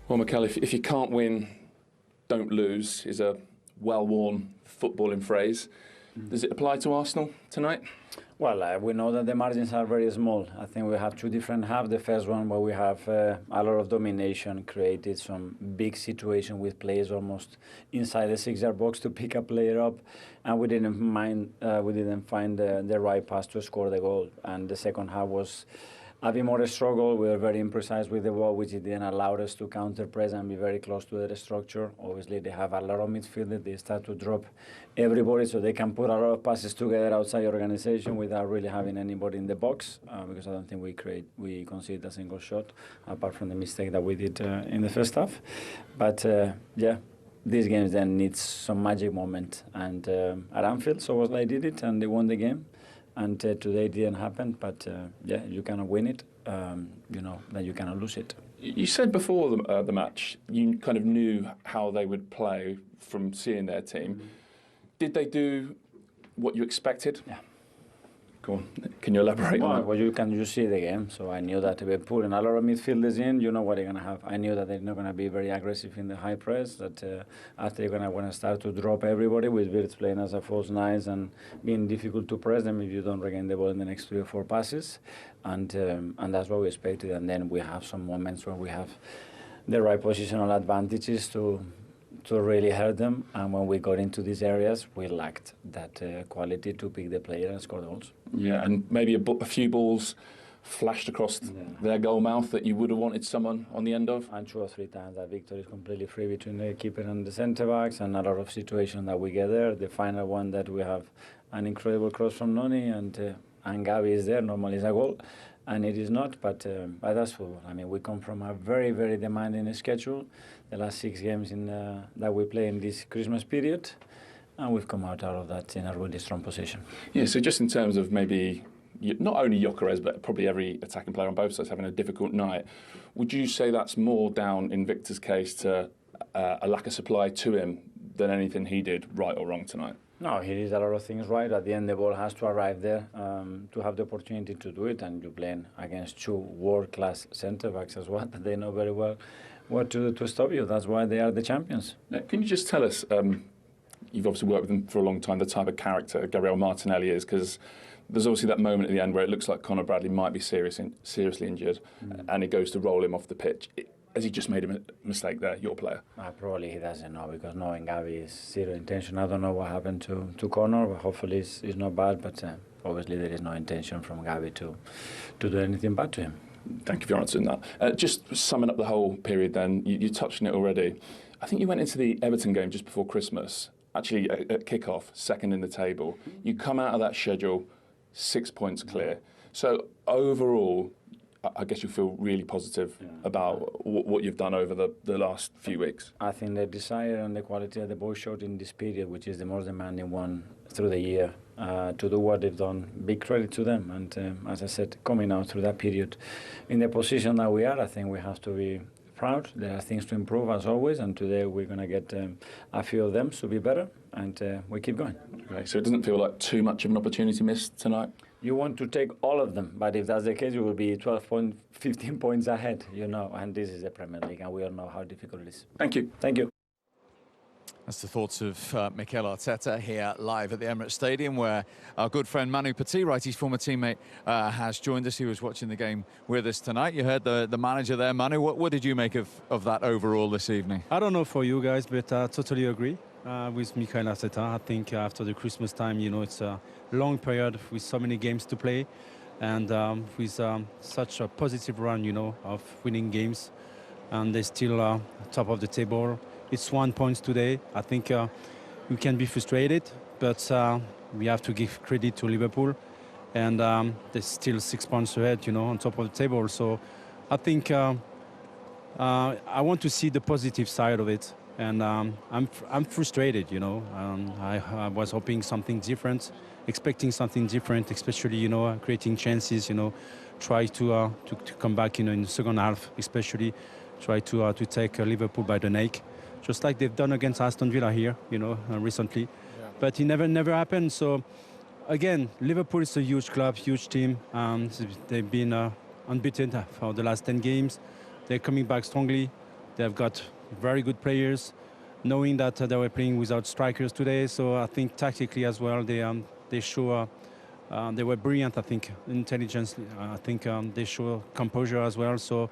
Well, Mikel, if you can't win, don't lose is a well-worn footballing phrase. Does it apply to Arsenal tonight? Well, we know that the margins are very small. I think we have two different halves. The first one where we have a lot of domination, created some big situation with players almost inside the 6-yard box to pick a player up, and we didn't find the right pass to score the goal. And the second half was a bit more struggle. We were very imprecise with the ball, which it didn't allow us to counter press and be very close to the structure. Obviously, they have a lot of midfielders. They start to drop everybody, so they can put a lot of passes together outside the organization without really having anybody in the box. Because I don't think we conceded a single shot, apart from the mistake that we did in the first half. But yeah, these games then need some magic moment, and at Anfield, so they did it and they won the game. And today it didn't happen, but yeah, you cannot win it, you know, that you cannot lose it. You said before the match, you kind of knew how they would play from seeing their team. Did they do what you expected? Yeah. Go on. Can you elaborate on that? Well, you see the game, so I knew that if we put in a lot of midfielders in, you know what they're going to have. I knew that they're not going to be very aggressive in the high press, that after they're going to want to start to drop everybody, with Wirtz playing as a false nine and being difficult to press them if you don't regain the ball in the next 3 or 4 passes. And that's what we expected. And then we have some moments where we have the right positional advantages to really hurt them, and when we got into these areas, we lacked that quality to pick the player and score goals. Yeah, and maybe a few balls flashed across their goal mouth that you would have wanted someone on the end of? And 2 or 3 times that Victor is completely free between the keeper and the centre-backs, and a lot of situations that we get there. The final one that we have an incredible cross from Noni, and Gavi is there, normally it's a goal. And it is not, but that's football. I mean, we come from a very, very demanding schedule. The last 6 games that we play in this Christmas period, and we've come out of that in a really strong position. Yeah, so just in terms of maybe not only Gyökeres, but probably every attacking player on both sides having a difficult night, would you say that's more down, in Victor's case, to a lack of supply to him than anything he did right or wrong tonight? No, he did a lot of things right. At the end, the ball has to arrive there to have the opportunity to do it, and you're playing against 2 world-class centre-backs as well, that they know very well what to do to stop you. That's why they are the champions. Now, can you just tell us, you've obviously worked with him for a long time, the type of character Gabriel Martinelli is, because there's obviously that moment at the end where it looks like Conor Bradley might be seriously injured, and it goes to roll him off the pitch. Has he just made a mistake there, your player? Probably he doesn't know, because knowing Gavi is zero intention. I don't know what happened to Conor, but hopefully it's not bad. But obviously there is no intention from Gavi to do anything bad to him. Thank you for answering that. Just summing up the whole period then, you touched on it already. I think you went into the Everton game just before Christmas, actually at kick-off, second in the table. You come out of that schedule 6 points clear. So overall, I guess you feel really positive about what you've done over the last few weeks. I think the desire and the quality that the boys showed in this period, which is the most demanding one through the year, to do what they've done, big credit to them. And as I said, coming out through that period in the position that we are, I think we have to be proud. There are things to improve as always, and today we're going to get a few of them to be better, and we keep going. Okay, so it doesn't feel like too much of an opportunity missed tonight? You want to take all of them, but if that's the case, you will be 15 points ahead, you know, and this is the Premier League, and we all know how difficult it is. Thank you. Thank you. That's the thoughts of Mikel Arteta here live at the Emirates Stadium, where our good friend Manu Petit, Wright's former teammate, has joined us. He was watching the game with us tonight. You heard the manager there. Manu, what did you make of that overall this evening? I don't know for you guys, but I totally agree with Mikel Arteta. I think after the Christmas time, you know, it's a long period with so many games to play, and with such a positive run, you know, of winning games, and they're still top of the table. It's 1 point today. I think we can be frustrated, but we have to give credit to Liverpool, and they're still 6 points ahead, you know, on top of the table. So I think I want to see the positive side of it, and I'm frustrated, you know. I was hoping something different, expecting something different, especially, you know, creating chances, you know, try to come back, you know, in the second half, especially try to take Liverpool by the neck, just like they've done against Aston Villa here, you know, recently. Yeah. But it never happened. So again, Liverpool is a huge club, huge team. They've been unbeaten for the last 10 games. They're coming back strongly. They've got very good players, knowing that they were playing without strikers today. So I think tactically as well, they show they were brilliant. I think intelligence. I think they show composure as well. So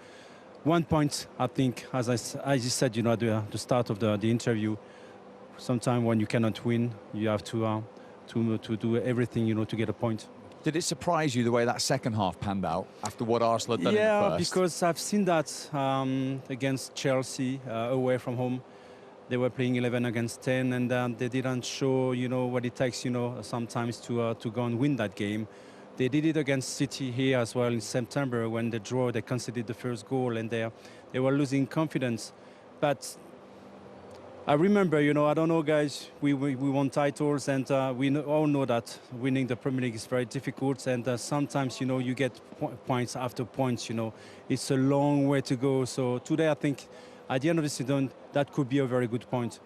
1 point, I think, as I said, you know, at the start of the interview, sometimes when you cannot win, you have to do everything, you know, to get a point. Did it surprise you the way that second half panned out after what Arsenal had done in the Yeah, first? because I've seen that against Chelsea away from home. They were playing 11 against 10, and they didn't show, you know, what it takes, you know, sometimes to go and win that game. They did it against City here as well in September when they conceded the first goal, and they were losing confidence. But I remember, you know, I don't know, guys, we won titles, and we all know that winning the Premier League is very difficult, and sometimes, you know, you get points after points, you know. It's a long way to go. So today, I think, at the end of the season, that could be a very good point.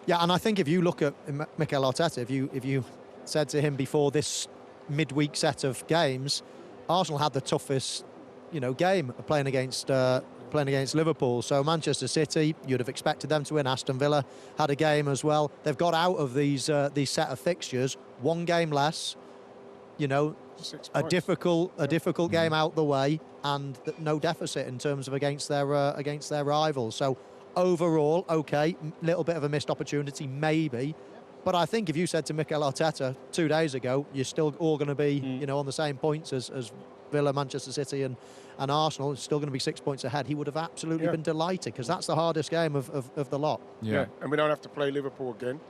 Yeah, and I think if you look at Mikel Arteta, if you said to him before this midweek set of games, Arsenal had the toughest, you know, game playing against Liverpool. So Manchester City, you'd have expected them to win. Aston Villa had a game as well. They've got out of these set of fixtures, one game less, you know, a difficult game out the way, and no deficit in terms of against their rivals. So overall, okay, little bit of a missed opportunity maybe. But I think if you said to Mikel Arteta 2 days ago, you're still all going to be, you know, on the same points as Villa, Manchester City and Arsenal, it's still going to be 6 points ahead, he would have absolutely been delighted, because that's the hardest game of the lot. Yeah, and we don't have to play Liverpool again.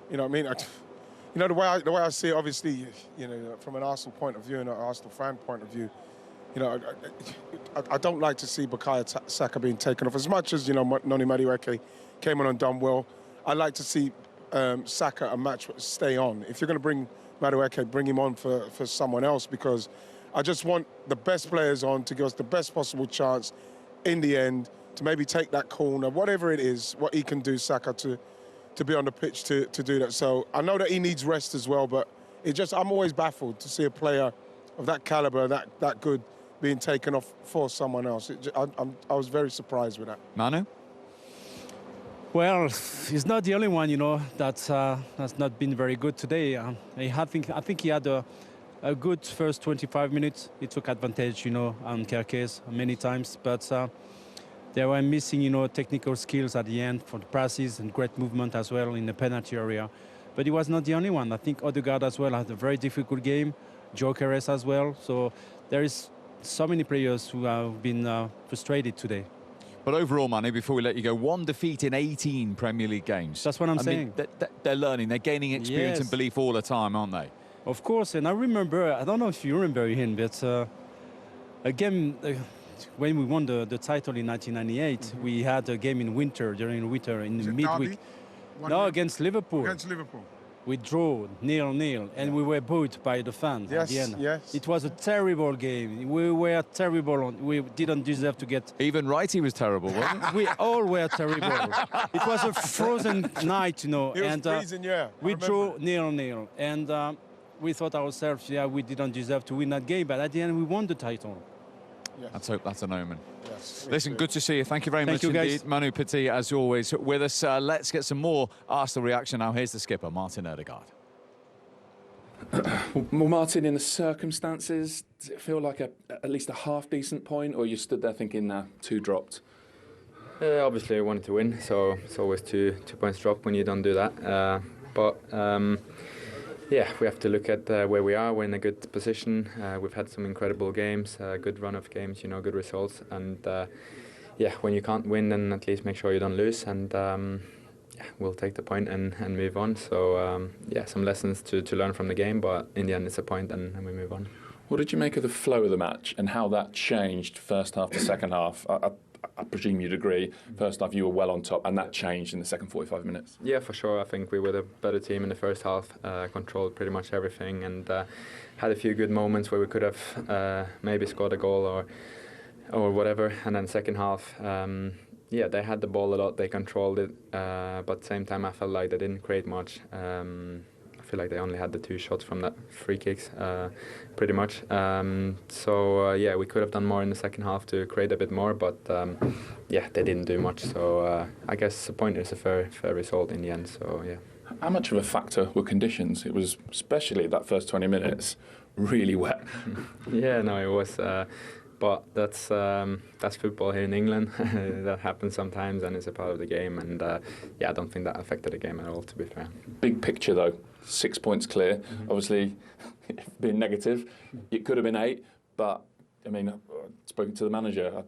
You know what I mean? You know, the way I see it, obviously, you know, from an Arsenal point of view and an Arsenal fan point of view, you know, I don't like to see Bukayo Saka being taken off. As much as, you know, Noni Madueke came on and done well, I'd like to see Saka a match stay on. If you're going to bring Madueke, bring him on for someone else, because I just want the best players on to give us the best possible chance in the end to maybe take that corner, whatever it is, what he can do, Saka, to be on the pitch to do that. So I know that he needs rest as well, but I'm always baffled to see a player of that caliber, that good, being taken off for someone else. I was very surprised with that. Manu? Well, he's not the only one, you know, that has not been very good today. I think he had a good first 25 minutes. He took advantage, you know, on Kerkez many times, but they were missing, you know, technical skills at the end for the passes and great movement as well in the penalty area. But he was not the only one. I think Ødegaard as well had a very difficult game, Gyökeres as well. So there is so many players who have been frustrated today. But overall, Manu, before we let you go, 1 defeat in 18 Premier League games. That's what I'm saying. Mean, they're learning, they're gaining experience and belief all the time, aren't they? Of course, and I remember, I don't know if you remember him, but again, when we won the title in 1998, we had a game in winter, during winter, in the midweek. No, against Liverpool. Against Liverpool. We drew 0-0, and we were booed by the fans at the end. Yes. It was a terrible game. We were terrible. We didn't deserve to get... Even Wrighty was terrible, wasn't he? We all were terrible. It was a frozen night, you know. It was freezing, yeah. We drew 0-0, and we thought ourselves, yeah, we didn't deserve to win that game, but at the end we won the title. Yes. Let's hope that's an omen. Yes, Listen, good to see you. Thank you very much you, indeed. guys. Manu Petit, as always, with us. Let's get some more Arsenal reaction now. Here's the skipper, Martin Ødegaard. Well, Martin, in the circumstances, does it feel like at least a half-decent point, or you stood there thinking, 2 dropped? Obviously, I wanted to win, so it's always two points dropped when you don't do that. Yeah, we have to look at where we are. We're in a good position. We've had some incredible games, good run of games, you know, good results. And yeah, when you can't win, then at least make sure you don't lose. And yeah, we'll take the point and move on. So yeah, some lessons to learn from the game, but in the end, it's a point and we move on. What did you make of the flow of the match and how that changed first half to second half? I presume you'd agree. First half, you were well on top, and that changed in the second 45 minutes. Yeah, for sure. I think we were the better team in the first half, controlled pretty much everything, and had a few good moments where we could have maybe scored a goal or whatever. And then second half, yeah, they had the ball a lot, they controlled it, but at the same time, I felt like they didn't create much. I feel like they only had the 2 shots from that free kicks, pretty much. Yeah, we could have done more in the second half to create a bit more, but yeah, they didn't do much. So I guess a point is a fair result in the end. So yeah. How much of a factor were conditions? It was, especially that first 20 minutes, really wet. Yeah, no, it was. But that's football here in England. That happens sometimes, and it's a part of the game. And yeah, I don't think that affected the game at all, to be fair. Big picture, though, 6 points clear. Obviously, being negative, it could have been 8. But I mean, spoken to the manager,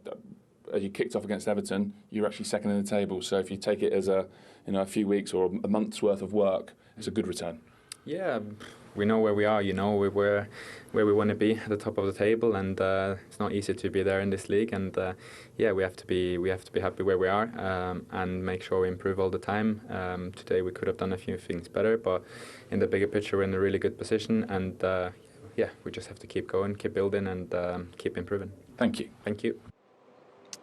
as you kicked off against Everton, you're actually second in the table. So if you take it as a few weeks or a month's worth of work, it's a good return. Yeah, we know where we are. We're where we want to be, at the top of the table, and it's not easy to be there in this league. And yeah, we have to be happy where we are, and make sure we improve all the time. Today we could have done a few things better, but in the bigger picture, we're in a really good position. And yeah, we just have to keep going, keep building, and keep improving. Thank you. Thank you.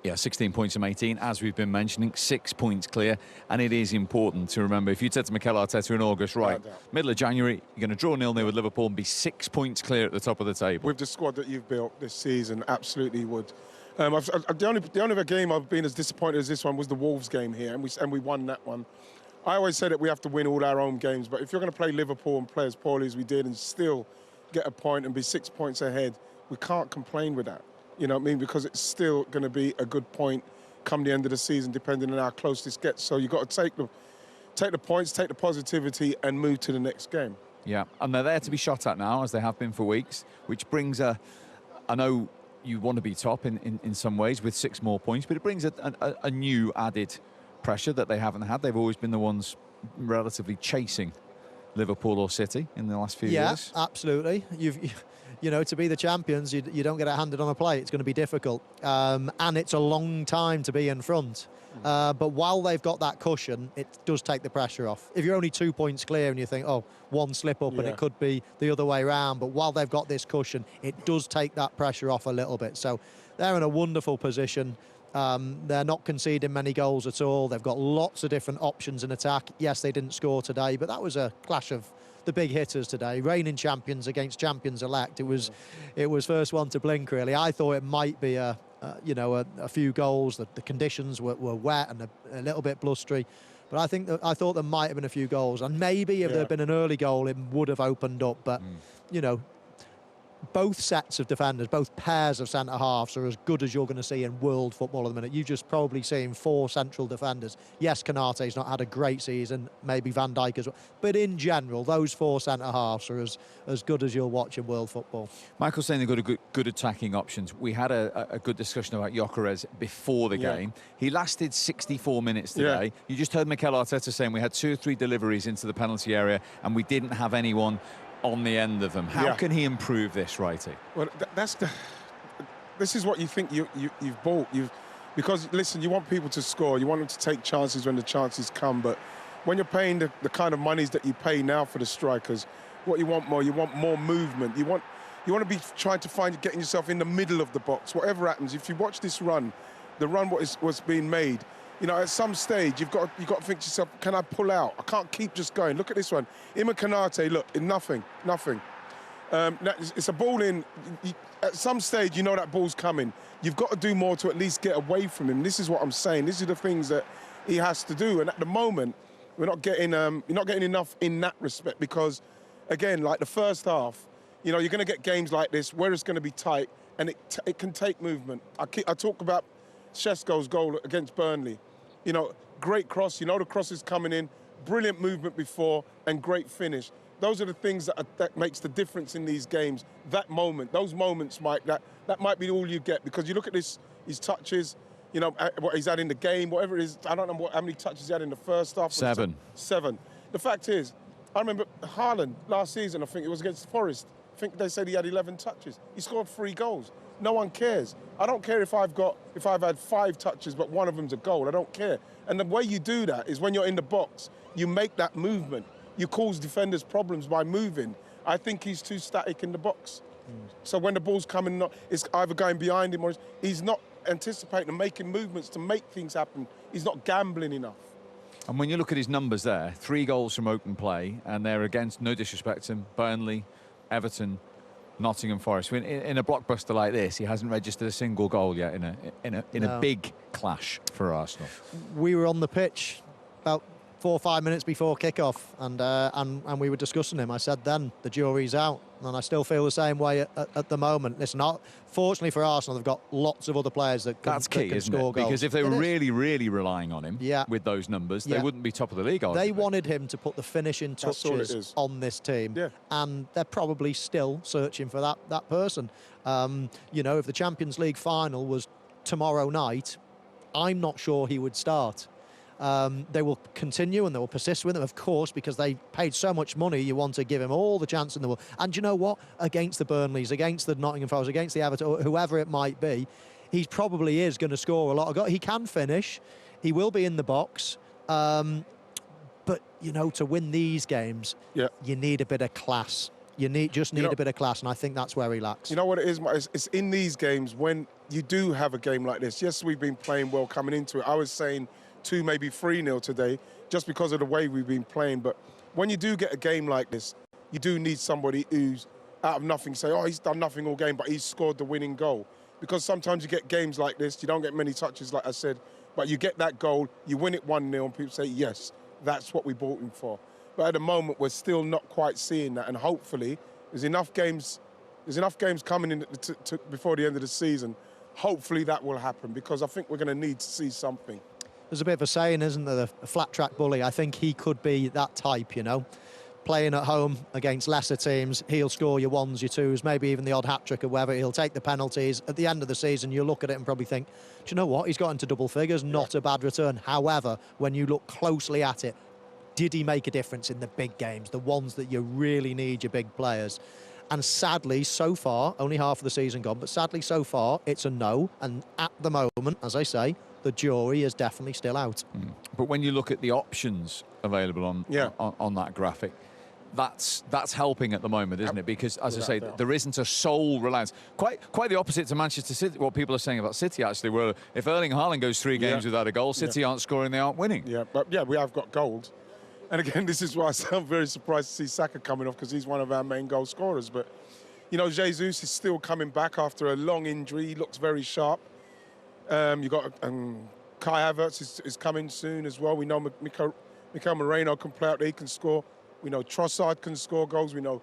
Yeah, 16 points from 18, as we've been mentioning, 6 points clear. And it is important to remember, if you'd said to Mikel Arteta in August, right, middle of January, you're going to draw 0-0 with Liverpool and be 6 points clear at the top of the table. With the squad that you've built this season, absolutely would. The only other game I've been as disappointed as this one was the Wolves game here, and we won that one. I always say that we have to win all our own games, but if you're going to play Liverpool and play as poorly as we did and still get a point and be 6 points ahead, we can't complain with that. You know what I mean? Because it's still going to be a good point come the end of the season, depending on how close this gets. So you've got to take the points, take the positivity, and move to the next game. Yeah, and they're there to be shot at now, as they have been for weeks, which brings I know you want to be top in some ways with 6 more points, but it brings a new added pressure that they haven't had. They've always been the ones relatively chasing Liverpool or City in the last few years. Yeah, absolutely. You know, to be the champions, you don't get it handed on a plate. It's going to be difficult. And it's a long time to be in front. But while they've got that cushion, it does take the pressure off. If you're only 2 points clear and you think, oh, one slip up and it could be the other way around, but while they've got this cushion, it does take that pressure off a little bit. So they're in a wonderful position. They're not conceding many goals at all. They've got lots of different options in attack. Yes, they didn't score today, but that was a clash of the big hitters today. Reigning champions against champions elect. It was first one to blink, really. I thought it might be a few goals. The conditions were wet and a little bit blustery, but I thought there might have been a few goals, and maybe if there had been an early goal, it would have opened up. But you know, both sets of defenders, both pairs of centre-halves are as good as you're going to see in world football at the minute. You've just probably seen 4 central defenders. Yes, Konate's not had a great season, maybe Van Dijk as well. But in general, those 4 centre-halves are as good as you'll watch in world football. Michael's saying they've got good attacking options. We had a good discussion about Gyökeres before the game. He lasted 64 minutes today. Yeah. You just heard Mikel Arteta saying we had 2 or 3 deliveries into the penalty area and we didn't have anyone on the end of them. How can he improve this, Wrighty? Well, this is what you think you've bought. Because listen, you want people to score, you want them to take chances when the chances come, but when you're paying the kind of monies that you pay now for the strikers, what you want more movement. You want to be trying to getting yourself in the middle of the box. Whatever happens, if you watch this run, the run was being made, you know, at some stage, you've got to think to yourself, can I pull out? I can't keep just going. Look at this one. Him and Konate, look, nothing. It's a ball in. At some stage, you know that ball's coming. You've got to do more to at least get away from him. This is what I'm saying. These are the things that he has to do. And at the moment, you're not getting enough in that respect because, again, like the first half, you know, you're going to get games like this where it's going to be tight and it can take movement. I talk about Šeško's goal against Burnley. You know, great cross. You know the cross is coming in. Brilliant movement before and great finish. Those are the things that makes the difference in these games. That moment, those moments, Mike, that might be all you get because you look at his touches, you know, what he's had in the game, whatever it is. I don't know how many touches he had in the first half. 7. 7. The fact is, I remember Haaland last season, I think it was against Forest. I think they said he had 11 touches. He scored 3 goals. No one cares. I don't care if I've had 5 touches, but one of them's a goal. I don't care. And the way you do that is when you're in the box, you make that movement. You cause defenders problems by moving. I think he's too static in the box. So when the ball's coming, it's either going behind him or he's not anticipating and making movements to make things happen. He's not gambling enough. And when you look at his numbers there, 3 goals from open play, and they're against, no disrespect to him, Burnley, Everton, Nottingham Forest. In a blockbuster like this, he hasn't registered a single goal yet in a big clash for Arsenal. We were on the pitch about 4 or 5 minutes before kick-off, and we were discussing him. I said then, the jury's out, and I still feel the same way at the moment. Listen, fortunately for Arsenal, they've got lots of other players that can, That's key, that can isn't score it? goals. Because if they were really, really relying on him with those numbers, they wouldn't be top of the league. They wanted him to put the finishing touches on this team, and they're probably still searching for that person. You know, if the Champions League final was tomorrow night, I'm not sure he would start. They will continue and they will persist with him, of course, because they paid so much money. You want to give him all the chance in the world. And you know what? Against the Burnleys, against the Nottingham Forest, against the Everton, whoever it might be, he probably is going to score a lot of goals. He can finish. He will be in the box. But, you know, to win these games, you need a bit of class. You just need a bit of class, and I think that's where he lacks. You know what it is? It's in these games when you do have a game like this. Yes, we've been playing well coming into it. I was saying 2, maybe 3-0 today, just because of the way we've been playing. But when you do get a game like this, you do need somebody who's out of nothing say, oh, he's done nothing all game, but he's scored the winning goal. Because sometimes you get games like this, you don't get many touches, like I said, but you get that goal, you win it 1-0, and people say, yes, that's what we bought him for. But at the moment, we're still not quite seeing that, and hopefully there's enough games coming in before the end of the season. Hopefully that will happen, because I think we're going to need to see something. There's a bit of a saying, isn't there, a flat track bully. I think he could be that type, you know. Playing at home against lesser teams, he'll score your 1s, your 2s, maybe even the odd hat-trick or whatever. He'll take the penalties. At the end of the season, you'll look at it and probably think, do you know what? He's got into double figures, not a bad return. However, when you look closely at it, did he make a difference in the big games, the ones that you really need your big players? And sadly, so far, only half of the season gone, but sadly, so far, it's a no. And at the moment, as I say, the jury is definitely still out. But when you look at the options available on that graphic, that's helping at the moment, isn't it? Because, as I say, there isn't a sole reliance. Quite the opposite to Manchester City, what people are saying about City, actually, where if Erling Haaland goes 3 games without a goal, City aren't scoring, they aren't winning. Yeah, but we have got goals. And again, this is why I'm very surprised to see Saka coming off, because he's one of our main goal scorers. But, you know, Jesus is still coming back after a long injury. He looks very sharp. You've got Kai Havertz is coming soon as well. We know Mikel Moreno can play out there, he can score. We know Trossard can score goals. We know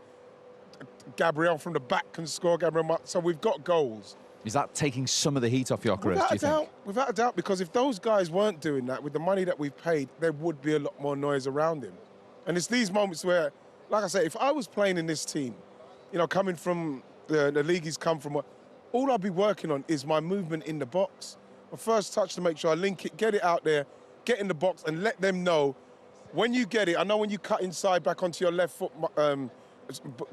Gabriel from the back can score. So we've got goals. Is that taking some of the heat off Gyökeres, do you think? Without a doubt, because if those guys weren't doing that, with the money that we've paid, there would be a lot more noise around him. And it's these moments where, like I say, if I was playing in this team, you know, coming from the league he's come from, all I'll be working on is my movement in the box. My first touch to make sure I link it, get it out there, get in the box, and let them know when you get it. I know when you cut inside back onto your left foot,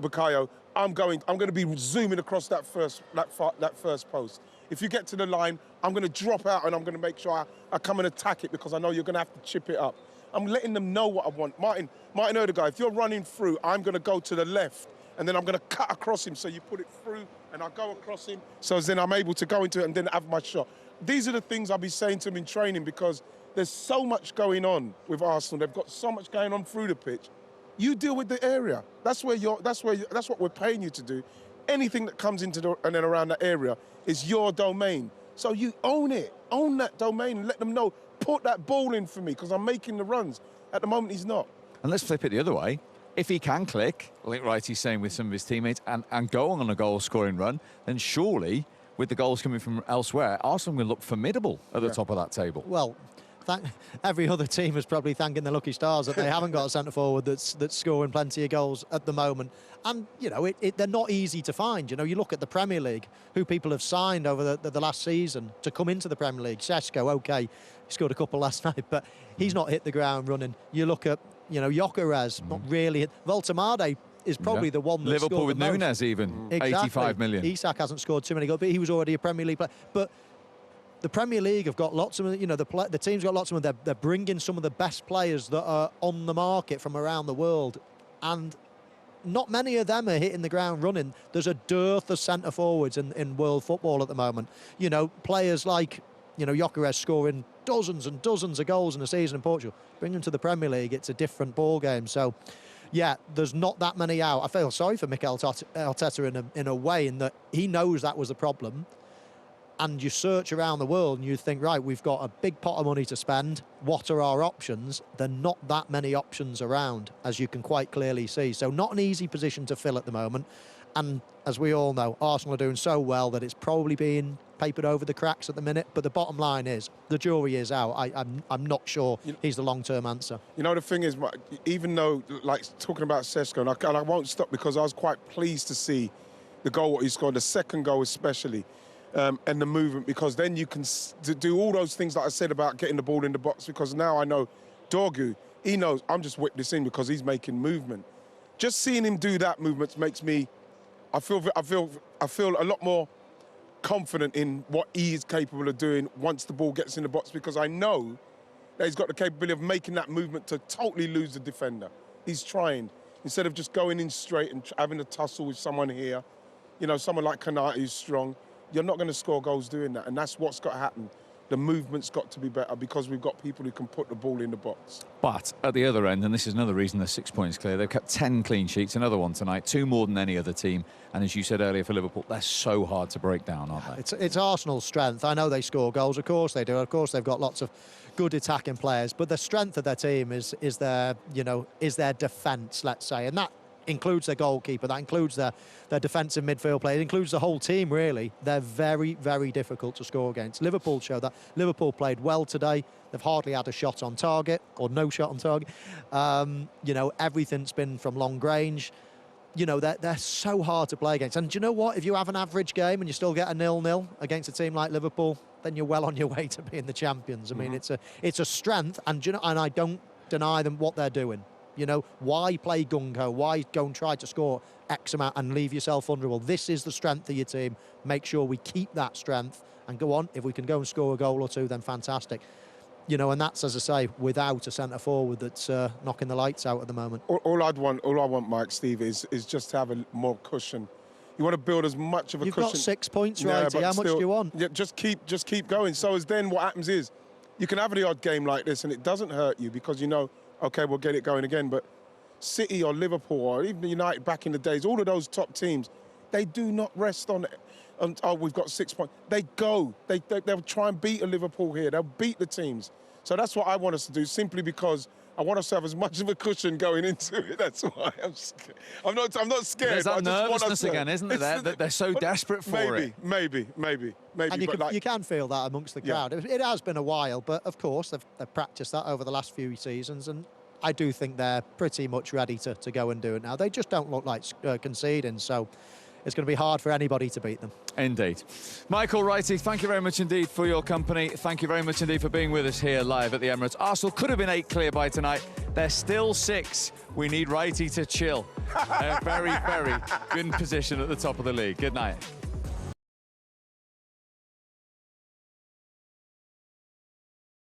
Bukayo, I'm going to be zooming across that first post. If you get to the line, I'm going to drop out and I'm going to make sure I come and attack it, because I know you're going to have to chip it up. I'm letting them know what I want. Martin Ødegaard, if you're running through, I'm going to go to the left and then I'm going to cut across him, so you put it through and I go across him, so then I'm able to go into it and then have my shot. These are the things I'll be saying to him in training, because there's so much going on with Arsenal. They've got so much going on through the pitch. You deal with the area. That's what we're paying you to do. Anything that comes into and then around that area is your domain. So you own it. Own that domain and let them know, put that ball in for me, because I'm making the runs. At the moment, he's not. And let's flip it the other way. If he can click, like Wright is saying with some of his teammates, and go on a goal-scoring run, then surely, with the goals coming from elsewhere, Arsenal will look formidable at the top of that table. Well, every other team is probably thanking the lucky stars that they haven't got a centre-forward that's scoring plenty of goals at the moment. And, you know, they're not easy to find. You know, you look at the Premier League, who people have signed over the last season to come into the Premier League. Sesko, OK, he scored a couple last night, but he's not hit the ground running. You look at, you know, Gyökeres, not really hit. Voltemade is probably the one that Liverpool scored with the most. Nunes even, Exactly. 85 million. Isak hasn't scored too many goals, but he was already a Premier League player. But the Premier League have got lots of, you know, the team's got lots of them. They're bringing some of the best players that are on the market from around the world, and not many of them are hitting the ground running. There's a dearth of centre forwards in world football at the moment. You know, players like You know, Gyökeres scoring dozens and dozens of goals in a season in Portugal. Bring him to the Premier League, it's a different ball game. So, yeah, there's not that many out. I feel sorry for Mikel Arteta in a way, in that he knows that was the problem. And you search around the world and you think, right, we've got a big pot of money to spend. What are our options? There are not that many options around, as you can quite clearly see. So not an easy position to fill at the moment. And as we all know, Arsenal are doing so well that it's probably being papered over the cracks at the minute. But the bottom line is, the jury is out. I'm not sure he's the long-term answer. You know, the thing is, even though, like, talking about Sesko, and I won't stop because I was quite pleased to see the goal what he scored, the second goal especially, and the movement, because then you can do all those things that I said about getting the ball in the box, because now I know Dorgu, he knows I'm just whipped this in because he's making movement. Just seeing him do that movement makes me, I feel a lot more confident in what he is capable of doing once the ball gets in the box, because I know that he's got the capability of making that movement to totally lose the defender. He's trying, instead of just going in straight and having a tussle with someone here, you know, someone like Kanate who's strong. You're not going to score goals doing that, and that's what's got to happen. The movement's got to be better because we've got people who can put the ball in the box. But at the other end, and this is another reason they're 6 points clear, they've kept 10 clean sheets, another one tonight, 2 more than any other team. And as you said earlier for Liverpool, they're so hard to break down, aren't they? It's Arsenal's strength. I know they score goals, of course they do. Of course they've got lots of good attacking players, but the strength of their team is their defence, let's say, and that includes their goalkeeper, that includes their defensive midfield play, it includes the whole team, really. They're very, very difficult to score against. Liverpool show that. Liverpool played well today. They've hardly had a shot on target, or no shot on target. You know, everything's been from long range. You know, they're so hard to play against. And do you know what? If you have an average game and you still get a 0-0 against a team like Liverpool, then you're well on your way to being the champions. I mean, it's a strength, and and I don't deny them what they're doing. You know, why play gung-ho? Why go and try to score X amount and leave yourself vulnerable? This is the strength of your team. Make sure we keep that strength and go on. If we can go and score a goal or two, then fantastic. You know, and that's, as I say, without a centre-forward that's knocking the lights out at the moment. All I want, Mike, Steve, is just to have a more cushion. You want to build as much of a cushion. You've got 6 points, right? How much do you want? Yeah, just keep going. So as then what happens is, you can have the odd game like this and it doesn't hurt you because you know, OK, we'll get it going again. But City or Liverpool or even United back in the days, all of those top teams, they do not rest on oh, we've got 6 points. They go. They'll try and beat a Liverpool here. They'll beat the teams. So that's what I want us to do, simply because I want us to have as much of a cushion going into it. That's why I'm not scared. There's that nervousness again, isn't there? That they're so desperate for it. Maybe. And you can feel that amongst the crowd. Yeah. It has been a while, but of course they've practiced that over the last few seasons, and I do think they're pretty much ready to go and do it now. They just don't look like conceding, so it's going to be hard for anybody to beat them. Indeed. Michael Wrighty, thank you very much indeed for your company. Thank you very much indeed for being with us here live at the Emirates. Arsenal could have been 8 clear by tonight. They're still 6. We need Wrighty to chill. Very, very good position at the top of the league. Good night.